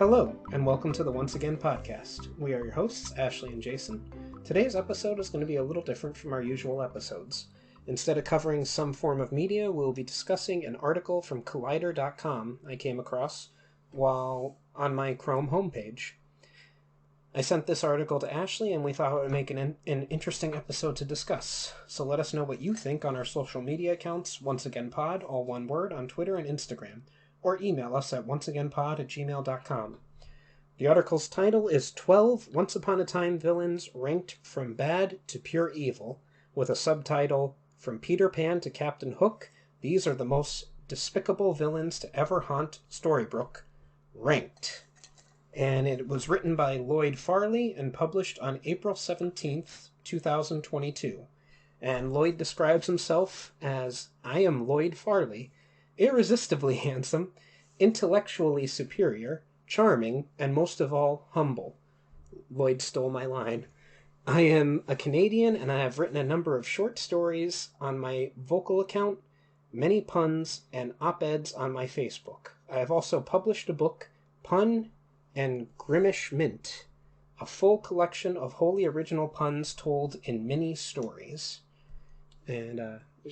Hello, and welcome to the Once Again podcast. We are your hosts, Ashley and Jason. Today's episode is going to be a little different from our usual episodes. Instead of covering some form of media, we'll be discussing an article from Collider.com I came across while on my Chrome homepage. I sent this article to Ashley, and we thought it would make an interesting episode to discuss. So let us know what you think on our social media accounts, Once Again Pod, all one word, on Twitter and Instagram, or email us at onceagainpod@gmail.com. The article's title is 12 Once Upon a Time Villains Ranked from Bad to Pure Evil, with a subtitle, From Peter Pan to Captain Hook, These Are the Most Despicable Villains to Ever Haunt Storybrooke, Ranked. And it was written by Lloyd Farley and published on April 17th, 2022. And Lloyd describes himself as, I am Lloyd Farley, irresistibly handsome, intellectually superior, charming, and most of all, humble. Lloyd stole my line. I am a Canadian, and I have written a number of short stories on my vocal account, many puns, and op-eds on my Facebook. I have also published a book, Pun and Grimish Mint, a full collection of wholly original puns told in mini stories. And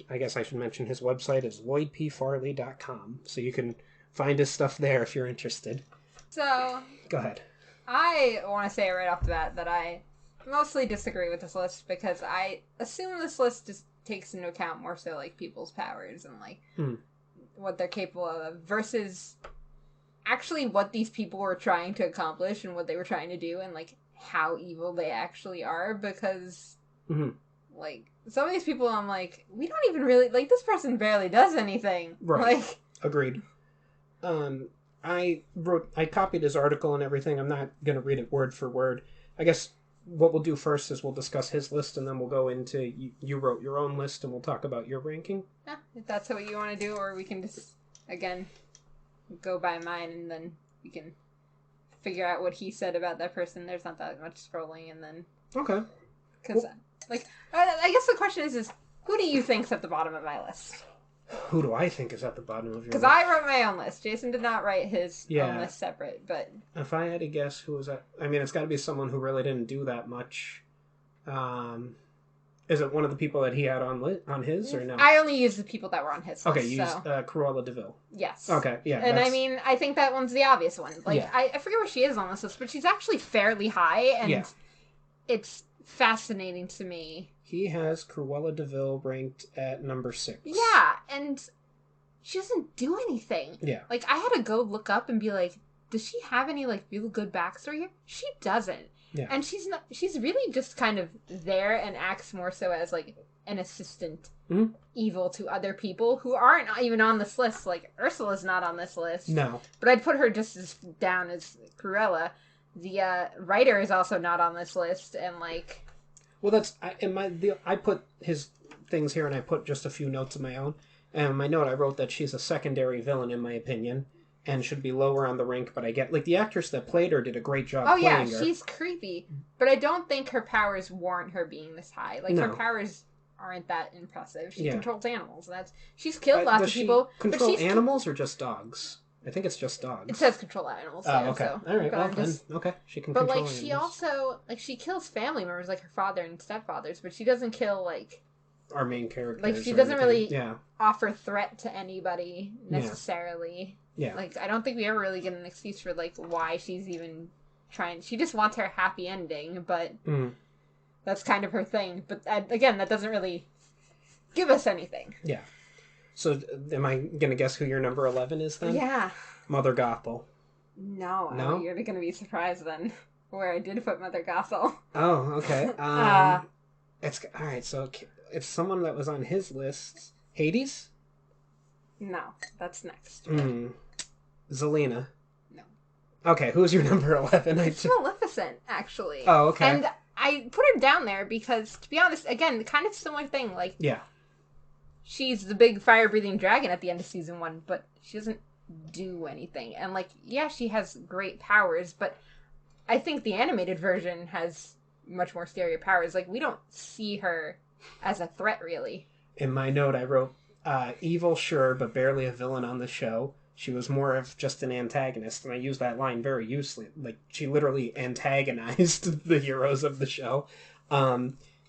I guess I should mention his website is lloydpfarley.com, so you can find his stuff there if you're interested. So, go ahead. I want to say right off the bat that I mostly disagree with this list because I assume this list just takes into account more so like people's powers and like what they're capable of versus actually what these people were trying to accomplish and what they were trying to do and like how evil they actually are because like some of these people I'm like, we don't even really like this person barely does anything. Right. Like, agreed. I copied his article and everything. I'm not going to read it word for word. I guess what we'll do first is we'll discuss his list, and then we'll go into, you wrote your own list, and we'll talk about your ranking. Yeah, if that's what you want to do, or we can just, again, go by mine, and then we can figure out what he said about that person. There's not that much scrolling, and then... Okay. Because, like, I guess the question is, who do you think's at the bottom of my list? Who do I think is at the bottom of your list? Because I wrote my own list. Jason did not write his own list separate, but... If I had to guess who was at... I mean, it's got to be someone who really didn't do that much. Is it one of the people that he had on his, or no? I only used the people that were on his list. Okay, you used Cruella de Vil. Yes. Okay, yeah. And I mean, I think that one's the obvious one. Like, yeah. I forget where she is on this list, but she's actually fairly high, and it's fascinating to me. He has Cruella de Vil ranked at number 6. Yeah, and she doesn't do anything. Yeah. Like, I had to go look up and be like, does she have any, like, really good backstory here? She doesn't. Yeah. And she's really just kind of there and acts more so as, like, an assistant evil to other people who aren't even on this list. Like, Ursula's not on this list. No. But I'd put her just as down as Cruella. The writer is also not on this list, and, like... Well, I put his things here, and I put just a few notes of my own. And in my note, I wrote that she's a secondary villain, in my opinion, and should be lower on the rank. But I get, like, the actress that played her did a great job playing her. Oh, yeah, she's creepy. But I don't think her powers warrant her being this high. Like, her powers aren't that impressive. She controls animals. She's killed lots of people. Control animals or just dogs? I think it's just dogs. It says control animals. Oh, okay. So, all right. Well, then, okay. She can control animals. But, like, she also... Like, she kills family members, like her father and stepfathers, but she doesn't kill, like... Our main characters. Like, she doesn't really offer threat to anybody, necessarily. Yeah. Like, I don't think we ever really get an excuse for, like, why she's even trying... She just wants her happy ending, but that's kind of her thing. But, again, that doesn't really give us anything. Yeah. So, am I going to guess who your number 11 is, then? Yeah. Mother Gothel. No? You're going to be surprised, then, where I did put Mother Gothel. Oh, okay. It's all right, so it's someone that was on his list. Hades? No, that's next. Zelina? No. Okay, who's your number 11? It's Maleficent, actually. Oh, okay. And I put her down there because, to be honest, again, kind of similar thing, like... Yeah. She's the big fire-breathing dragon at the end of season 1, but she doesn't do anything. And, like, yeah, she has great powers, but I think the animated version has much more scarier powers. Like, we don't see her as a threat, really. In my note, I wrote, evil, sure, but barely a villain on the show. She was more of just an antagonist, and I use that line very loosely. Like, she literally antagonized the heroes of the show.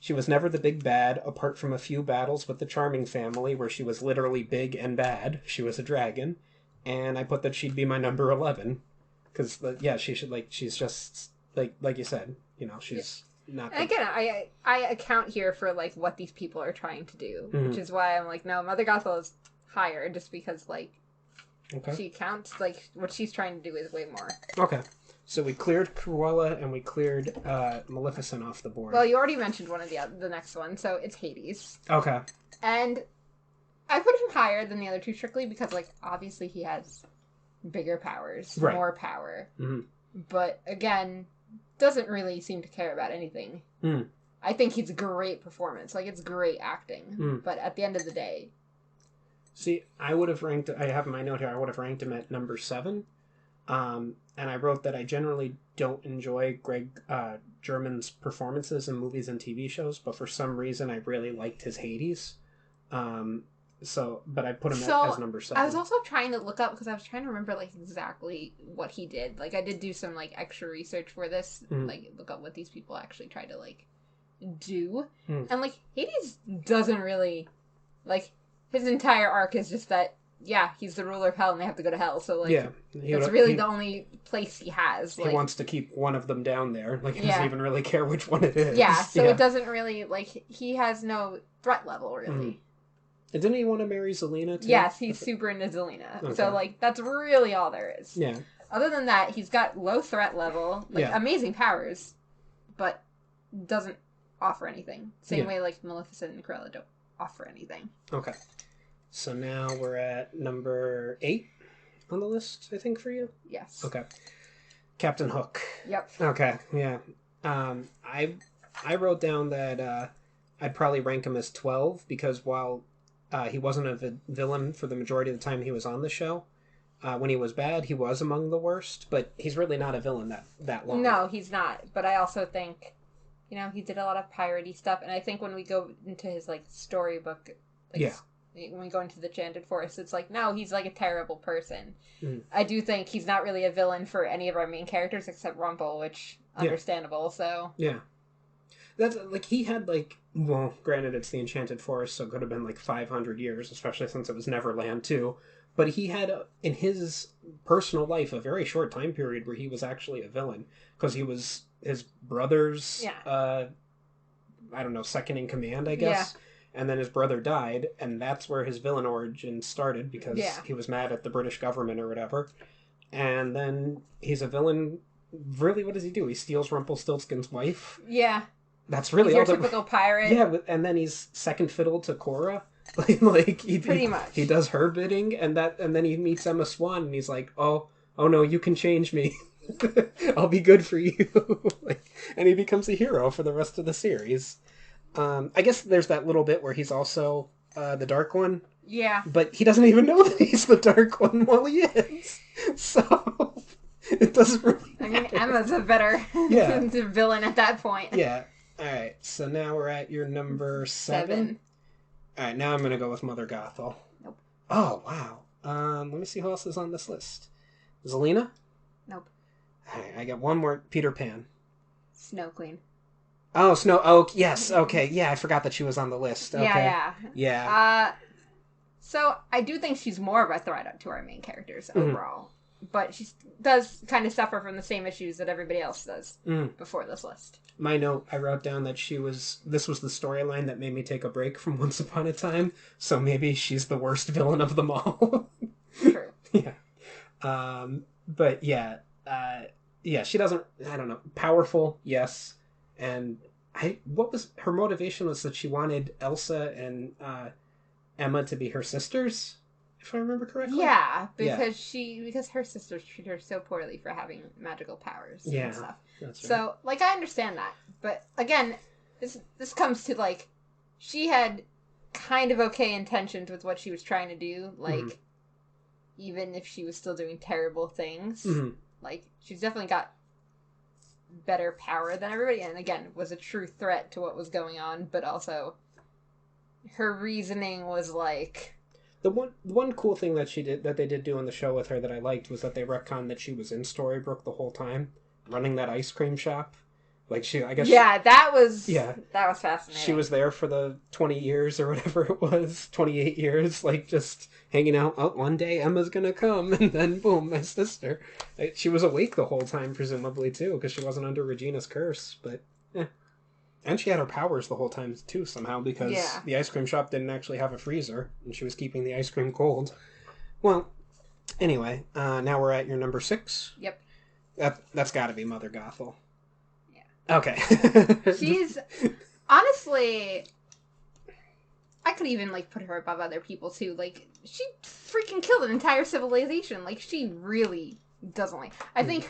She was never the big bad, apart from a few battles with the Charming family, where she was literally big and bad. She was a dragon. And I put that she'd be my number 11. Because, yeah, she should, like, she's just, like you said, you know, she's not... And again, I account here for, like, what these people are trying to do. Which is why I'm like, no, Mother Gothel is higher, just because, like, she counts, like, what she's trying to do is way more. Okay. So we cleared Cruella and we cleared Maleficent off the board. Well, you already mentioned one of the next one, so it's Hades. Okay. And I put him higher than the other two strictly because, like, obviously he has bigger powers, more power. Mm-hmm. But, again, doesn't really seem to care about anything. Mm. I think he's a great performance. Like, it's great acting. Mm. But at the end of the day... See, I would have ranked... I have my note here. I would have ranked him at number 7. And I wrote that I generally don't enjoy Greg German's performances in movies and TV shows, but for some reason I really liked his Hades. But I put him as number 7. I was also trying to look up, because I was trying to remember, like, exactly what he did. Like, I did do some, like, extra research for this, like, look up what these people actually tried to, like, do. And, like, Hades doesn't really, like, his entire arc is just that, yeah, he's the ruler of hell and they have to go to hell. So, like, that's really the only place he has. Like, he wants to keep one of them down there. Like, he doesn't even really care which one it is. Yeah, so it doesn't really, like, he has no threat level, really. And didn't he want to marry Zelena, too? Yes, he's super into Zelena. Okay. So, like, that's really all there is. Yeah. Other than that, he's got low threat level, like, amazing powers, but doesn't offer anything. Same way, like, Maleficent and Cruella don't offer anything. Okay. So now we're at number 8 on the list, I think, for you? Yes. Okay. Captain Hook. Yep. Okay, yeah. I wrote down that I'd probably rank him as 12, because while he wasn't a villain for the majority of the time he was on the show, when he was bad, he was among the worst, but he's really not a villain that long. No, he's not. But I also think, you know, he did a lot of piratey stuff, and I think when we go into his, like, storybook... Like, when we go into the Enchanted Forest, it's like, no, he's, like, a terrible person. I do think he's not really a villain for any of our main characters except Rumple, which, understandable, so... Yeah. That's, like, he had, like... Well, granted, it's the Enchanted Forest, so it could have been, like, 500 years, especially since it was Neverland, too. But he had, in his personal life, a very short time period where he was actually a villain. Because he was his brother's, I don't know, second in command, I guess. Yeah. And then his brother died, and that's where his villain origin started, because he was mad at the British government or whatever. And then he's a villain. Really, what does he do? He steals Rumpelstiltskin's wife? Yeah. That's really he's your typical pirate. Yeah, and then he's second fiddle to Cora. Like pretty much. He does her bidding, and then he meets Emma Swan, and he's like, oh no, you can change me. I'll be good for you. And he becomes a hero for the rest of the series. I guess there's that little bit where he's also the Dark One. Yeah. But he doesn't even know that he's the Dark One while he is. So it doesn't really matter. I mean, Emma's a better villain at that point. Yeah. All right. So now we're at your number 7. All right. Now I'm going to go with Mother Gothel. Nope. Oh, wow. Let me see who else is on this list. Zelena? Nope. All right. I got one more. Peter Pan. Snow Queen. Oh, Snow. Oh, yes. Okay. Yeah, I forgot that she was on the list. Okay. Yeah. So I do think she's more of a threat to our main characters overall, but she does kind of suffer from the same issues that everybody else does before this list. My note, I wrote down that this was the storyline that made me take a break from Once Upon a Time, so maybe she's the worst villain of them all. True. Yeah. But yeah, she doesn't, I don't know, powerful, yes. And what was her motivation? Was that she wanted Elsa and Emma to be her sisters, if I remember correctly. Yeah, because her sisters treat her so poorly for having magical powers and stuff. That's right. So, like, I understand that, but again, this comes to, like, she had kind of okay intentions with what she was trying to do, like, even if she was still doing terrible things. Like, she's definitely got better power than everybody, and again, was a true threat to what was going on, but also her reasoning was like... The one cool thing that they did do on the show with her that I liked was that they retconned that she was in Storybrooke the whole time, running that ice cream shop. Like that was fascinating. She was there for the 20 years or whatever it was, 28 years, like just hanging out. Oh, one day Emma's gonna come, and then boom, my sister. She was awake the whole time, presumably too, because she wasn't under Regina's curse. But and she had her powers the whole time too somehow, because the ice cream shop didn't actually have a freezer, and she was keeping the ice cream cold. Well, anyway, now we're at your number 6. Yep. That's got to be Mother Gothel. Okay. She's honestly, I could even like put her above other people too. Like, she freaking killed an entire civilization. Like, she really doesn't like. I think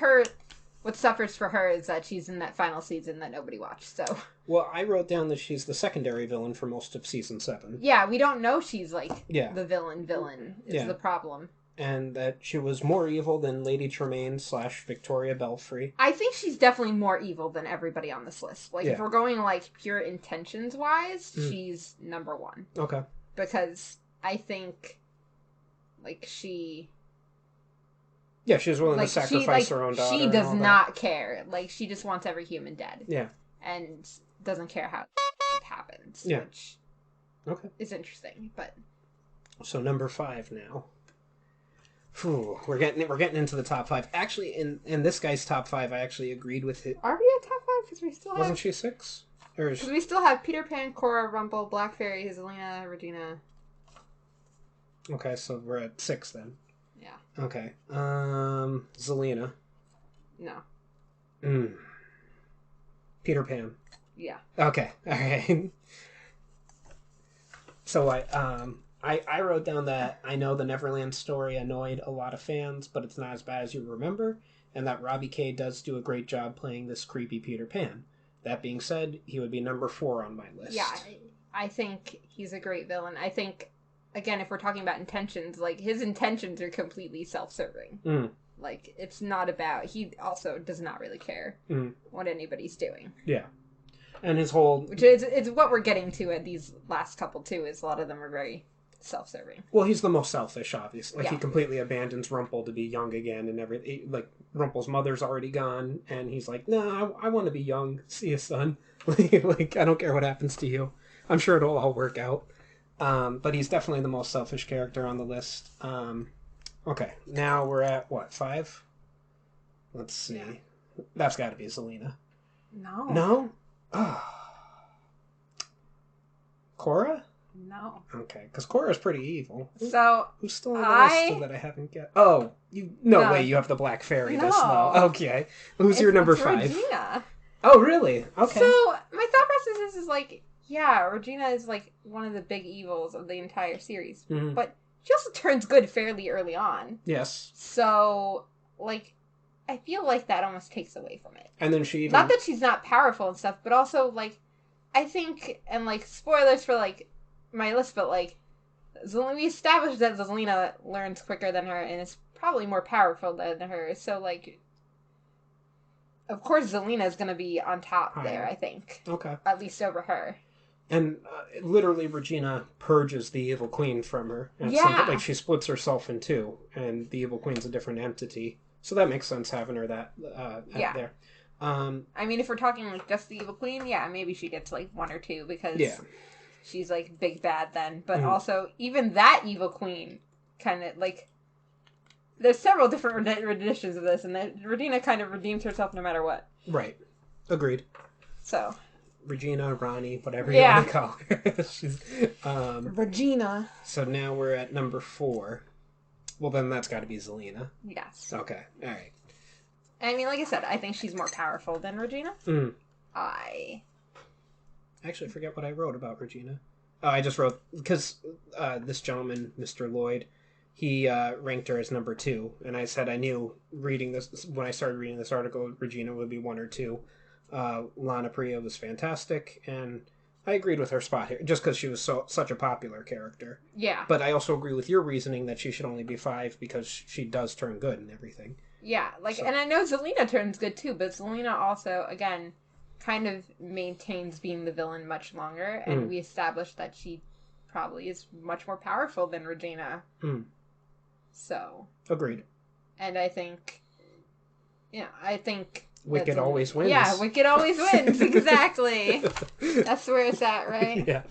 what suffers for her is that she's in that final season that nobody watched. So. Well, I wrote down that she's the secondary villain for most of season 7. Yeah, we don't know she's like the villain is the problem. And that she was more evil than Lady Tremaine / Victoria Belfry. I think she's definitely more evil than everybody on this list. Like, if we're going, like, pure intentions-wise, she's number 1. Okay. Because I think, like, she... Yeah, she's willing to sacrifice her own daughter. She does not care. Like, she just wants every human dead. Yeah. And doesn't care how it happens. Yeah. Which is interesting, but... So, number 5 now. Whew, we're getting into the top 5. Actually, in this guy's top 5, I actually agreed with it. Are we at top 5? Because we still have... Wasn't she 6? Because we still have Peter Pan, Cora, Rumple, Black Fairy, Zelina, Regina. Okay, so we're at 6 then. Yeah. Okay. Zelina. No. Peter Pan. Yeah. Okay. All right. So I wrote down that I know the Neverland story annoyed a lot of fans, but it's not as bad as you remember, and that Robbie Kay does do a great job playing this creepy Peter Pan. That being said, he would be number 4 on my list. Yeah, I think he's a great villain. I think, again, if we're talking about intentions, like, his intentions are completely self-serving. Like, it's not about... He also does not really care what anybody's doing. Yeah. And his whole... Which is what we're getting to at these last couple, too, is a lot of them are very... self-serving. Well, he's the most selfish, obviously. Like, he completely abandons Rumple to be young again and everything. Like, Rumple's mother's already gone, and he's like, no, I want to be young. See you, son. Like, I don't care what happens to you. I'm sure it'll all work out. But he's definitely the most selfish character on the list. Okay, now we're at, what, 5? Let's see. Yeah. That's got to be Zelina. No. No? Cora? No. Okay, because Cora's pretty evil. So who's still on the list that I haven't get? Oh, no way, you have the Black Fairy this low. Okay, who's your number 5? Regina. Oh, really? Okay. So my thought process is like, yeah, Regina is like one of the big evils of the entire series, but she also turns good fairly early on. Yes. So, like, I feel like that almost takes away from it. And then she even... Not that she's not powerful and stuff, but also, like, I think, and, like, spoilers for, like, my list, but, like, we established that Zelina learns quicker than her and is probably more powerful than her, so, like, of course Zelina is going to be on top there, I think. Okay. At least over her. And literally Regina purges the Evil Queen from her. Like, she splits herself in 2, and the Evil Queen's a different entity. So that makes sense having her there. I mean, if we're talking, like, just the Evil Queen, yeah, maybe she gets, like, 1 or 2, because she's, like, big bad then. But also, even that Evil Queen kind of, like... There's several different renditions of this, and Regina kind of redeems herself no matter what. Right. Agreed. So... Regina, Ronnie, whatever you want to call her. She's, Regina. So now we're at number 4. Well, then that's got to be Zelina. Yes. Okay. All right. I mean, like I said, I think she's more powerful than Regina. I actually forget what I wrote about Regina. Oh, I just wrote, because this gentleman, Mr. Lloyd, he ranked her as number 2. And I said I knew reading this, when I started reading this article, Regina would be 1 or 2. Lana Priya was fantastic, and I agreed with her spot here, just because she was such a popular character. Yeah. But I also agree with your reasoning that she should only be 5, because she does turn good and everything. Yeah, like, and I know Zelina turns good too, but Zelina also, again, kind of maintains being the villain much longer, and we established that she probably is much more powerful than Regina. Mm. So. Agreed. And I think... Yeah, I think... Wicked always wins. Yeah, Wicked always wins. Exactly. That's where it's at, right? Yeah.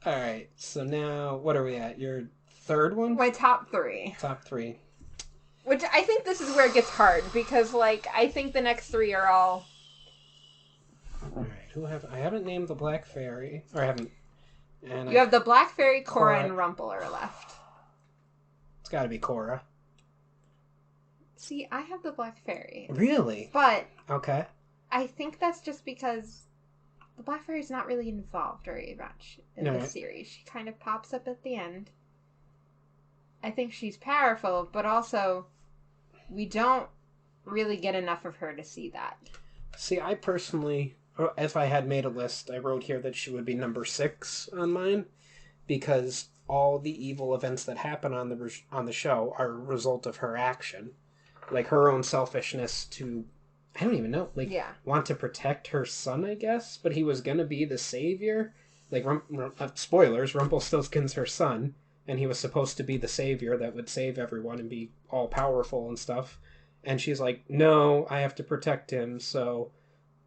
All right. So now, what are we at? Your third one? My top 3. Top 3. Which I think this is where it gets hard because, like, I think the next 3 are all. All right. I haven't named the Black Fairy, or I haven't. And You have the Black Fairy, Cora, and Rumple are left. It's got to be Cora. See, I have the Black Fairy. Really? But. Okay. I think that's just because the Black Fairy's not really involved very much in this series. She kind of pops up at the end. I think she's powerful, but also we don't really get enough of her to see that. See, I personally, if I had made a list, I wrote here that she would be number 6 on mine, because all the evil events that happen on the show are a result of her action. Like, her own selfishness to, I don't even know, want to protect her son, I guess, but he was going to be the savior. Like, spoilers, Rumpelstiltskin's her son, and he was supposed to be the savior that would save everyone and be all-powerful and stuff. And she's like, no, I have to protect him, so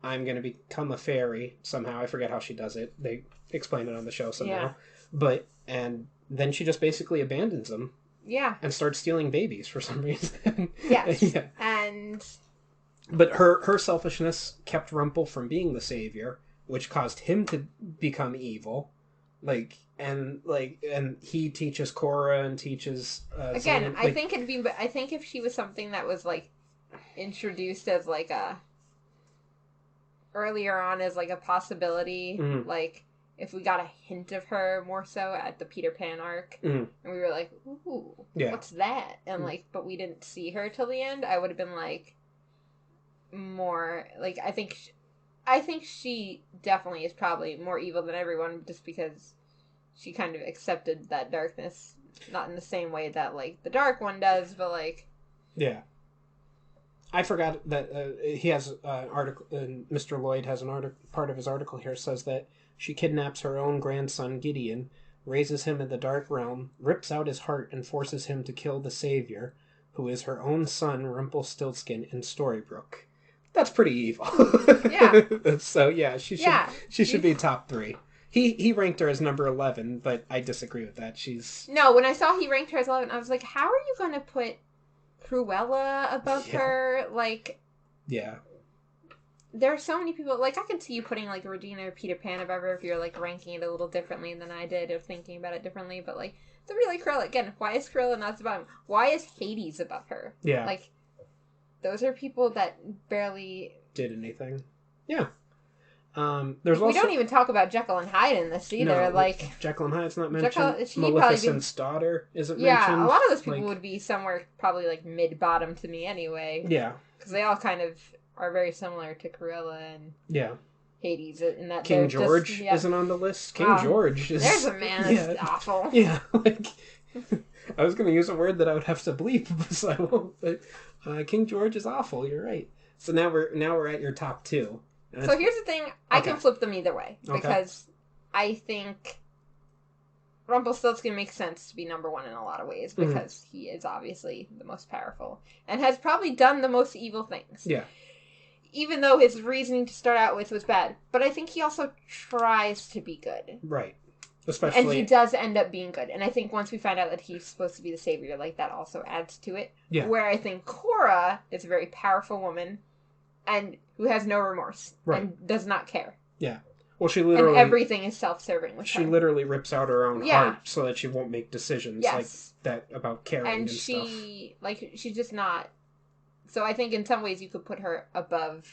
I'm going to become a fairy somehow. I forget how she does it. They explain it on the show somehow. Yeah. And then she just basically abandons him. Yeah. And starts stealing babies for some reason. Yes. Yeah. But her selfishness kept Rumple from being the savior, which caused him to become evil. And he teaches Cora and teaches again. I think if she was something that was like introduced as like a earlier on as like a possibility, like if we got a hint of her more so at the Peter Pan arc, and we were like, ooh, what's that? And but we didn't see her till the end, I would have been like more like I think she definitely is probably more evil than everyone just because she kind of accepted that darkness, not in the same way that, like, the Dark One does, but, like... Yeah. I forgot that he has an article, Mr. Lloyd has an article, part of his article here says that she kidnaps her own grandson, Gideon, raises him in the Dark Realm, rips out his heart, and forces him to kill the Savior, who is her own son, Rumpelstiltskin, in Storybrooke. That's pretty evil. Yeah. So, yeah, she should be top 3. He ranked her as number 11, but I disagree with that. No, when I saw he ranked her as 11, I was like, how are you going to put Cruella above her? Like... Yeah. There are so many people... Like, I can see you putting, like, Regina or Peter Pan above her if you're, like, ranking it a little differently than I did, or thinking about it differently, but, like, somebody like Cruella, again, why is Cruella not above him? Why is Hades above her? Yeah. Like, those are people that barely... did anything. Yeah. We don't even talk about Jekyll and Hyde in this either. No, like Jekyll and Hyde's not mentioned. Maleficent's daughter isn't mentioned. Yeah, a lot of those people would be somewhere probably like mid-bottom to me anyway. Yeah. Because they all kind of are very similar to Cruella and Hades. In that King George isn't on the list. King George is... There's a man that's awful. Yeah, like... I was going to use a word that I would have to bleep, so I won't. But King George is awful. You're right. So now we're at your top 2. So here's the thing. I can flip them either way. Because I think Rumpelstiltskin makes sense to be number 1 in a lot of ways. Because he is obviously the most powerful. And has probably done the most evil things. Yeah. Even though his reasoning to start out with was bad. But I think he also tries to be good. Right. Especially... And he does end up being good. And I think once we find out that he's supposed to be the savior, like, that also adds to it. Yeah. Where I think Cora is a very powerful woman. And who has no remorse. Right. And does not care. Yeah. Well, she literally... And everything is self-serving with her. She literally rips out her own heart so that she won't make decisions like that about caring and stuff. And like, she's just not... So I think in some ways you could put her above...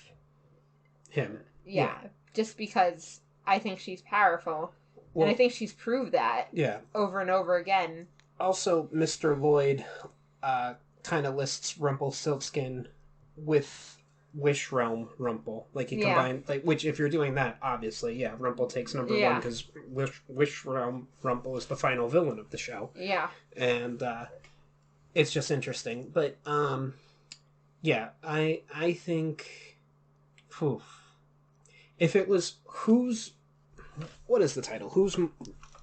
him. Yeah. Just because I think she's powerful. Well, and I think she's proved that. Yeah. Over and over again. Also, Mr. Lloyd kind of lists Rumpelstiltskin with... Wish Realm Rumple. Like, he combined... Like, which, if you're doing that, obviously, Rumple takes number 1, because Wish Realm Rumple is the final villain of the show. Yeah. And, it's just interesting. But, I think... If it was... What is the title?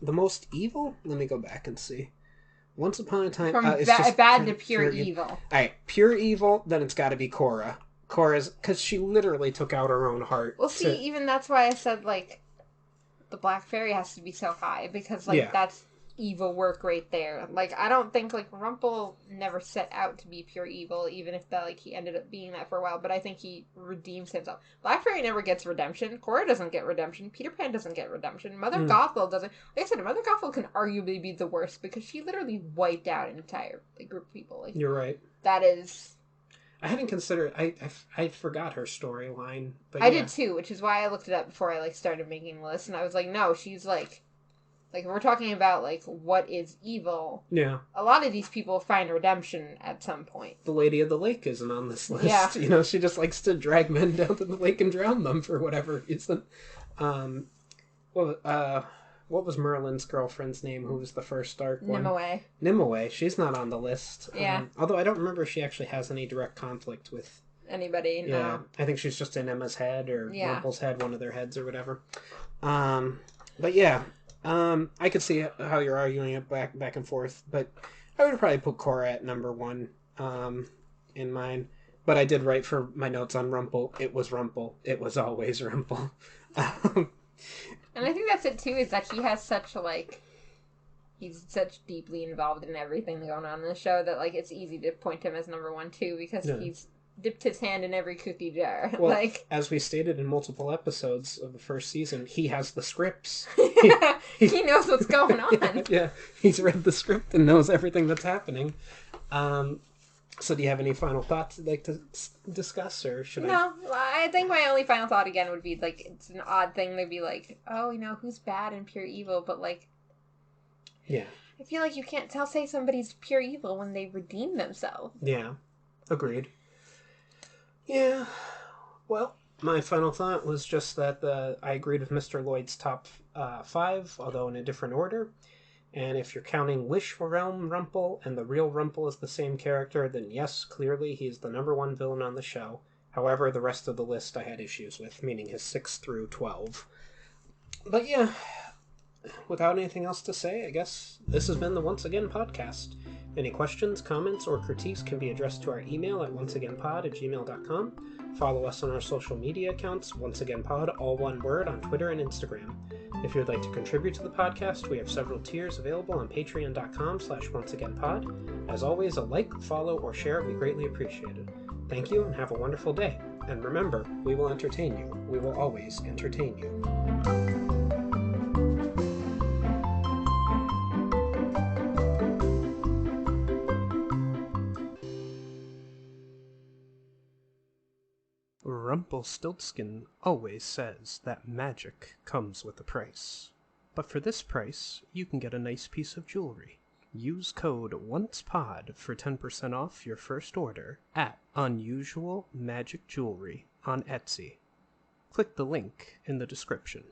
The most evil? Let me go back and see. Once upon a time... From it's just bad to pure evil. Alright, pure evil, then it's gotta be Korra. Korra's... Because she literally took out her own heart. Well, see, even that's why I said, like, the Black Fairy has to be so high. Because, like, that's evil work right there. Like, I don't think, like, Rumple never set out to be pure evil, even if that, like, he ended up being that for a while, but I think he redeems himself. Black Fairy never gets redemption. Korra doesn't get redemption. Peter Pan doesn't get redemption. Mother Gothel doesn't. Like I said, Mother Gothel can arguably be the worst, because she literally wiped out an entire, like, group of people. Like, you're right. That is... I hadn't considered... I forgot her storyline. I did too, which is why I looked it up before I, like, started making the list, and I was like, no, she's, like... Like, we're talking about, like, what is evil. Yeah. A lot of these people find redemption at some point. The Lady of the Lake isn't on this list. Yeah. You know, she just likes to drag men down to the lake and drown them for whatever reason. What was Merlin's girlfriend's name, who was the first dark one? Nimue. Nimue. She's not on the list. Yeah. Although I don't remember if she actually has any direct conflict with... Anybody, no. Yeah. I think she's just in Emma's head, or Rumple's head, one of their heads, or whatever. But yeah... I could see how you're arguing it back and forth, but I would probably put Korra at number 1 in mine. But I did write for my notes on Rumple. It was Rumple. It was always Rumple. And I think that's it too, is that he has such, like... He's such deeply involved in everything going on in the show that, like, it's easy to point him as number 1 too, because he's dipped his hand in every cookie jar. Well, like, as we stated in multiple episodes of the first season, he has the scripts. He knows what's going on. Yeah, he's read the script and knows everything that's happening. So do you have any final thoughts you'd like to discuss, or should No, I think my only final thought again would be, like, it's an odd thing to be like, oh, you know, who's bad and pure evil, but, like... Yeah. I feel like you can't say somebody's pure evil when they redeem themselves. Yeah, agreed. Yeah, well, my final thought was just that I agreed with Mr. Lloyd's top 5, although in a different order. And if you're counting Wish Realm Rumple and the real Rumple is the same character, then yes, clearly he's the number 1 villain on the show. However, the rest of the list I had issues with, meaning his 6 through 12. But yeah, without anything else to say, I guess this has been the Once Again podcast. Any questions, comments, or critiques can be addressed to our email at onceagainpod@gmail.com. Follow us on our social media accounts, Once Again Pod, all one word, on Twitter and Instagram. If you'd like to contribute to the podcast, we have several tiers available on patreon.com/onceagainpod. As always, a like, follow, or share would be greatly appreciated. Thank you and have a wonderful day. And remember, we will entertain you. We will always entertain you. Rumpelstiltskin always says that magic comes with a price. But for this price, you can get a nice piece of jewelry. Use code ONCEPOD for 10% off your first order at Unusual Magic Jewelry on Etsy. Click the link in the description.